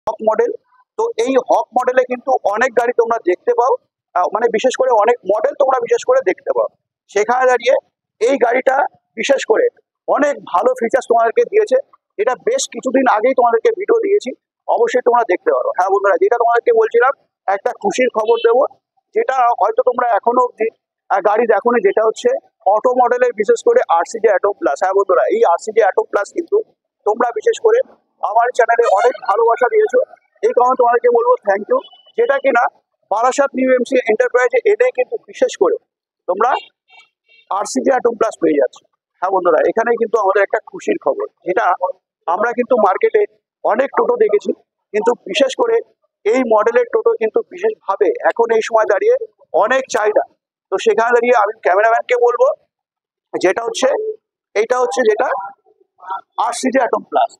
হক model. তো এই হক মডেলে কিন্তু অনেক গাড়ি তোমরা দেখতে পাও, মানে বিশেষ করে অনেক মডেল তোমরা বিশেষ করে দেখতে পাও। সেখানে দাঁড়িয়ে এই গাড়িটা বিশেষ করে অনেক ভালো ফিচার্স তোমাদেরকে দিয়েছে। এটা বেশ কিছুদিন আগেই তোমাদেরকে ভিডিও দিয়েছি, অবশ্যই তোমরা দেখতে পারো। হ্যাঁ বন্ধুরা, যেটা তোমাদেরকে বলছিলাম একটা খুশির খবর দেবো, যেটা হয়তো তোমরা এখনো অব্দি গাড়ি দেখোনি, যেটা হচ্ছে অটো মডেলের বিশেষ করে আরসিজি অ্যাটম প্লাস। হ্যাঁ বন্ধুরা, এই আরসিজি অ্যাটম প্লাস কিন্তু তোমরা বিশেষ করে আমার চ্যানেলে অনেক ভালোবাসা দিয়েছো, এই কারণে তোমাদেরকে বলবো থ্যাংক ইউ। যেটা কিনা বারাসাত নিউ এমসি এন্টারপ্রাইজে এলে কিন্তু বিশেষ করে তোমরা আরসিজি অ্যাটম প্লাস পেয়ে যাচ্ছ। হ্যাঁ বন্ধুরা, এখানে কিন্তু আমাদের একটা খুশির খবর, যেটা আমরা কিন্তু মার্কেটে অনেক টোটো দেখেছি, কিন্তু বিশেষ করে এই মডেলের টোটো কিন্তু বিশেষভাবে এখন এই সময় দাঁড়িয়ে অনেক চাহিদা। তো সেখানে দাঁড়িয়ে আমি ক্যামেরাম্যানকে বলবো, যেটা হচ্ছে এইটা হচ্ছে যেটা আরসিজি অ্যাটম প্লাস।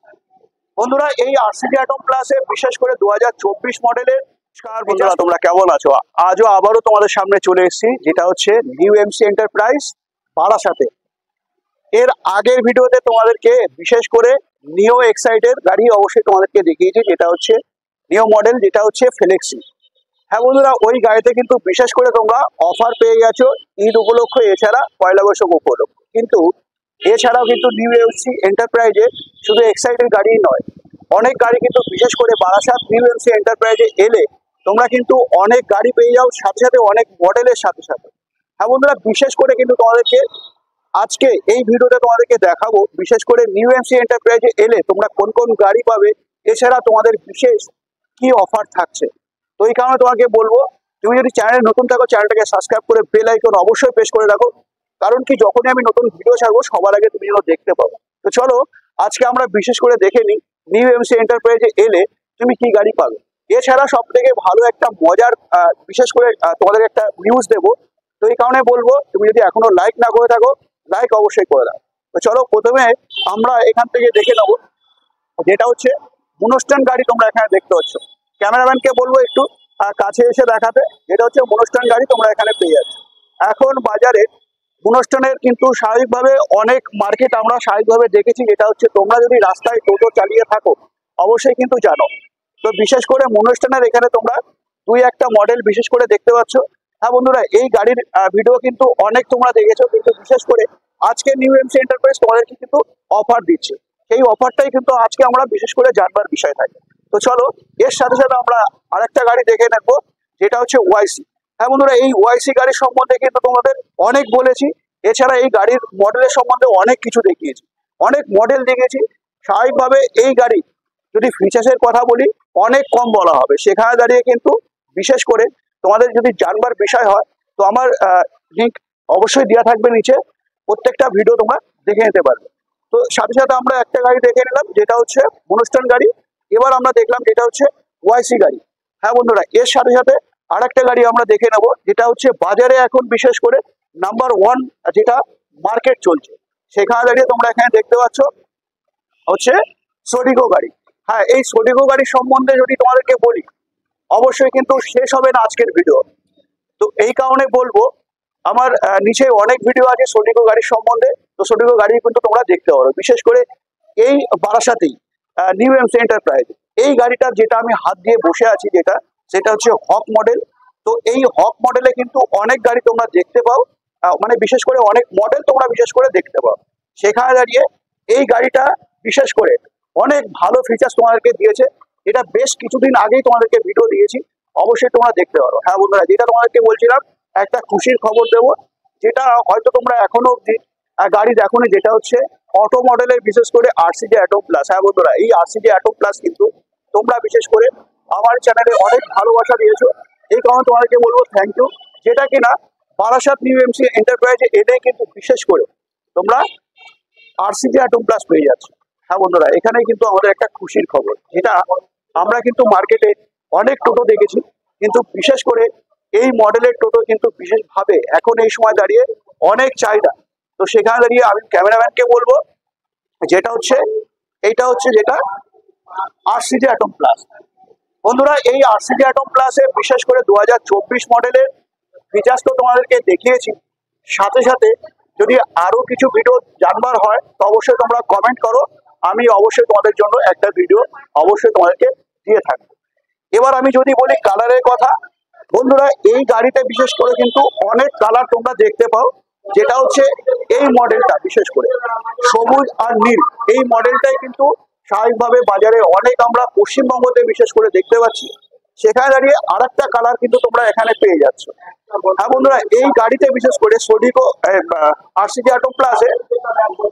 বন্ধুরা, এই আরসিজি অ্যাটম প্লাসে বিশেষ করে 2024 মডেলের। বন্ধুরা, তোমরা কেমন আছো? আজও আবারও তোমাদের সামনে চলে এসেছি, যেটা হচ্ছে নিউ এমসি এন্টারপ্রাইজ বারাসাতে। এর আগের ভিডিওতে তোমাদেরকে বিশেষ করে নিও এক্সাইটের গাড়ি অবশ্যই তোমাদেরকে দেখিয়েছি, যেটা হচ্ছে নিও মডেল, যেটা হচ্ছে ফ্লেক্সি। হ্যাঁ বন্ধুরা, ওই গাড়িতে কিন্তু বিশেষ করে তোমরা অফার পেয়ে গেছো ঈদ উপলক্ষ, এছাড়া পয়লা বৈশাখ উপলক্ষ। কিন্তু এছাড়াও কিন্তু নিউ এমসি এন্টারপ্রাইজে শুধু এক্সাইটের গাড়ি নয়, অনেক গাড়ি কিন্তু বিশেষ করে বারাসাত নিউ এমসি এন্টারপ্রাইজে এলে তোমরা কিন্তু অনেক গাড়ি পেয়ে যাও, সাথে সাথে অনেক মডেলের সাথে সাথে। হ্যাঁ বন্ধুরা, বিশেষ করে কিন্তু তোমাদেরকে আজকে এই ভিডিওতে তোমাদেরকে দেখাবো বিশেষ করে নিউ এমসি এন্টারপ্রাইজে এলে তোমরা কোন কোন গাড়ি পাবে, এছাড়া তোমাদের বিশেষ কি অফার থাকছে। তো এই কারণে তোমাকে বলবো, তুমি যদি চ্যানেলে নতুন থাকো চ্যানেলটাকে সাবস্ক্রাইব করে বেল আইকন অবশ্যই প্রেস করে রাখো, কারণ কি যখনই আমি নতুন ভিডিও ছাড়বো সবার আগে তুমি যেন দেখতে পাবো। তো চলো আজকে আমরা বিশেষ করে দেখে নিই নিউ এমসি এন্টারপ্রাইজে এলে তুমি কি গাড়ি পাবে। এছাড়া সব থেকে ভালো একটা মজার বিশেষ করে তোমাদের একটা নিউজ দেবো। তো এই কারণে বলবো, তুমি যদি এখনো লাইক না করে থাকো লাইক অবশ্যই করে দাও। তো চলো প্রথমে আমরা এখান থেকে দেখে নেবো, যেটা হচ্ছে মনোস্টান গাড়ি তোমরা এখানে দেখতে পাচ্ছ। ক্যামেরাম্যানকে বলবো একটু কাছে এসে দেখাতে, যেটা হচ্ছে মনোস্টান গাড়ি তোমরা এখানে পেয়ে যাচ্ছ। এখন বাজারে মনোস্টানের কিন্তু স্বাভাবিকভাবে অনেক মার্কেট আমরা স্বাভাবিকভাবে দেখেছি, যেটা হচ্ছে তোমরা যদি রাস্তায় টোটো চালিয়ে থাকো অবশ্যই কিন্তু জানো। তো বিশেষ করে মনোস্টানের এখানে তোমরা দুই একটা মডেল বিশেষ করে দেখতে পাচ্ছ। হ্যাঁ বন্ধুরা, এই গাড়ির ভিডিও কিন্তু অনেক তোমরা দেখেছো, কিন্তু বিশেষ করে আজকে নিউ এমসি এন্টারপ্রাইজ তোমাদেরকে কিন্তু অফার দিচ্ছে। সেই অফারটাই কিন্তু আজকে আমরা বিশেষ করে জানবার বিষয় থাকে। তো চলো এর সাথে সাথে আমরা আরেকটা গাড়ি দেখে নেবো, যেটা হচ্ছে ওয়াইসি। হ্যাঁ বন্ধুরা, এই ওয়াইসি গাড়ির সম্বন্ধে কিন্তু তোমাদের অনেক বলেছি, এছাড়া এই গাড়ির মডেলের সম্বন্ধে অনেক কিছু দেখিয়েছি, অনেক মডেল দেখিয়েছি। স্বাভাবিকভাবে এই গাড়ি যদি ফিচার্সের কথা বলি অনেক কম বলা হবে, সেখানে দাঁড়িয়ে কিন্তু বিশেষ করে তোমাদের যদি জানবার বিষয় হয় তো আমার লিঙ্ক অবশ্যই দেওয়া থাকবে নিচে, প্রত্যেকটা ভিডিও তোমরা দেখে নিতে পারবে। তো সাথে সাথে আমরা একটা গাড়ি দেখে নিলাম, যেটা হচ্ছে মনোস্টান গাড়ি। এবার আমরা দেখলাম যেটা হচ্ছে ওয়াইসি গাড়ি। হ্যাঁ বন্ধুরা, এর সাথে সাথে আরেকটা গাড়ি আমরা দেখে নেবো, যেটা হচ্ছে বাজারে এখন বিশেষ করে নাম্বার ওয়ান যেটা মার্কেট চলছে, সেখানে দাঁড়িয়ে তোমরা এখানে দেখতে পাচ্ছ হচ্ছে সোডিগো গাড়ি। হ্যাঁ, এই সোডিগো গাড়ির সম্বন্ধে যদি তোমাদেরকে বলি অবশ্যই কিন্তু শেষ হবে না আজকের ভিডিও। তো এই কারণে বলবো, আমার নিচে অনেক ভিডিও আছে সোডিগো গাড়ির সম্বন্ধে, তো সোডিগো গাড়ি কিন্তু তোমরা দেখতে পারো। বিশেষ করে এই বারাসাতেই নিউ এমসি এন্টারপ্রাইজ এই গাড়িটা যেটা আমি হাত দিয়ে বসে আছি, সেটা হচ্ছে হক মডেল। তো এই হক মডেলে কিন্তু অনেক গাড়ি তোমরা দেখতে পাও, মানে বিশেষ করে অনেক মডেল তোমরা বিশেষ করে দেখতে পাও। সেখানে দাঁড়িয়ে এই গাড়িটা বিশেষ করে অনেক ভালো ফিচার্স তোমাদেরকে দিয়েছে। এটা বেশ কিছুদিন আগেই তোমাদেরকে ভিডিও দিয়েছি, অবশ্যই তোমরা দেখতে পারো। হ্যাঁ বন্ধুরা, যেটা তোমাদেরকে বলছিলাম একটা খুশির খবর দেবো, যেটা হয়তো তোমরা এখনো অব্দি গাড়ি দেখোনি, যেটা হচ্ছে অটো মডেলের বিশেষ করে আরসিজি অ্যাটম প্লাস। হ্যাঁ বন্ধুরা, এই আরসিজি অ্যাটম প্লাস কিন্তু তোমরা বিশেষ করে আমার চ্যানেলে অনেক ভালোবাসা দিয়েছো, এই কারণে তোমাদেরকে বলবো থ্যাংক ইউ। যেটা কিনা বারাসাত নিউ এমসি এন্টারপ্রাইজে এলে কিন্তু বিশেষ করে তোমরা আরসিজি অ্যাটম প্লাস পেয়ে যাচ্ছ। হ্যাঁ বন্ধুরা, এখানে কিন্তু আমাদের একটা খুশির খবর, যেটা আমরা কিন্তু মার্কেটে অনেক টোটো দেখেছি, কিন্তু বিশেষ করে এই মডেলের টোটো কিন্তু বিশেষভাবে এখন এই সময় দাঁড়িয়ে অনেক চাহিদা। তো সেখানে দাঁড়িয়ে আমি ক্যামেরাম্যানকে বলবো, যেটা হচ্ছে এইটা হচ্ছে যেটা আরসিজি অ্যাটম প্লাস। বন্ধুরা, এই আরসিজি অ্যাটম প্লাসে বিশেষ করে 2024 মডেলের ফিচার্স তো তোমাদেরকে দেখিয়েছি, সাথে সাথে যদি আরো কিছু ভিডিও জানবার হয় তো অবশ্যই তোমরা কমেন্ট করো, আমি অবশ্যই তোমাদের জন্য একটা ভিডিও অবশ্যই তোমাদেরকে দিয়ে থাকবো। এবার আমি যদি বলি কালারের কথা, বন্ধুরা এই গাড়িটা বিশেষ করে কিন্তু অনেক কালার তোমরা দেখতে পাও, যেটা হচ্ছে এই মডেলটা বিশেষ করে সবুজ আর নীল, এই মডেলটাই কিন্তু স্বাভাবিকভাবে বাজারে অনেক আমরা পশ্চিমবঙ্গতে বিশেষ করে দেখতে পাচ্ছি। সেখানে দাঁড়িয়ে আর একটা কালার কিন্তু তোমরা এখানে পেয়ে যাচ্ছ। হ্যাঁ বন্ধুরা, এই গাড়িতে বিশেষ করে সোডিকো আরসিজি অটো প্লাসে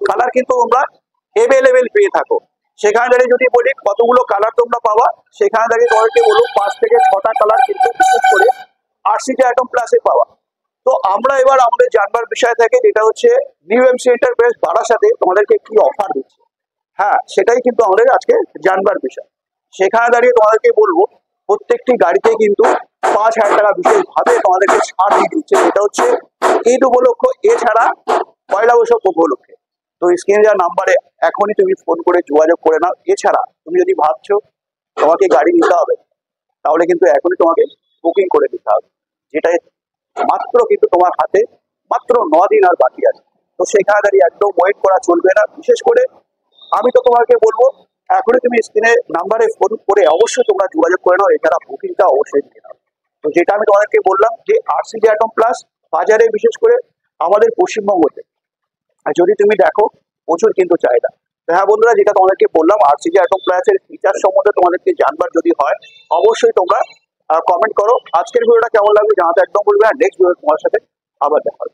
কালার কিন্তু তোমরা এভেলেবেল পেয়ে থাকো। সেখানে দাঁড়িয়ে যদি বলি কতগুলো কালার তোমরা পাবা, সেখানে দাঁড়িয়ে তোমাদেরকে বলবো 5 থেকে 6টা কালার কিন্তু বিশেষ করে আরসিজি অটো প্লাসে পাওয়া। তো আমরা এবার আমাদের জানবার বিষয় থাকে, যেটা হচ্ছে নিউ এমসি এন্টারপ্রাইজ বারাসাতে তোমাদেরকে কি অফার দিচ্ছে। হ্যাঁ, সেটাই কিন্তু আমাদের আজকে জানবার বিষয়। সেখানে দাঁড়িয়ে তোমাদেরকে বলবো প্রত্যেকটি গাড়িতে কিন্তু 5,000 টাকা বিশেষভাবে তোমাদেরকে ছাড় দিয়ে দিচ্ছে, যেটা হচ্ছে ঈদ উপলক্ষ, এছাড়া পয়লা বৈশাখ উপলক্ষে। তো স্ক্রিনে দেওয়া নাম্বারে এখনই তুমি ফোন করে যোগাযোগ করে নাও। এছাড়া তুমি যদি ভাবছো তোমাকে গাড়ি নিতে হবে, তাহলে কিন্তু এখনই তোমাকে বুকিং করে দিতে হবে, যেটাই মাত্র কিন্তু তোমার হাতে মাত্র 9 দিন আর বাকি আছে। তো সেখানে দাঁড়িয়ে একদম ওয়েট করা চলবে না। বিশেষ করে আমি তো তোমাকে বলবো এখনই তুমি স্ক্রিনে নাম্বারে ফোন করে অবশ্যই তোমরা যোগাযোগ করে নাও, এছাড়া বুকিংটা অবশ্যই নিয়ে নাও। তো যেটা আমি তোমাদেরকে বললাম যে আরসিজি অ্যাটম প্লাস বাজারে বিশেষ করে আমাদের পশ্চিমবঙ্গতে আর যদি তুমি দেখো প্রচুর কিন্তু চাহিদা। তো হ্যাঁ বন্ধুরা, যেটা তোমাদেরকে বললাম আরসিজি অ্যাটম প্লাসের ফিচার সম্বন্ধে তোমাদেরকে জানবার যদি হয়, অবশ্যই তোমরা কমেন্ট করো। আজকের ভিডিওটা কেমন লাগবে জানাতে একদম বলবে, আর নেক্সট ভিডিও তোমার সাথে আবার দেখা হবে।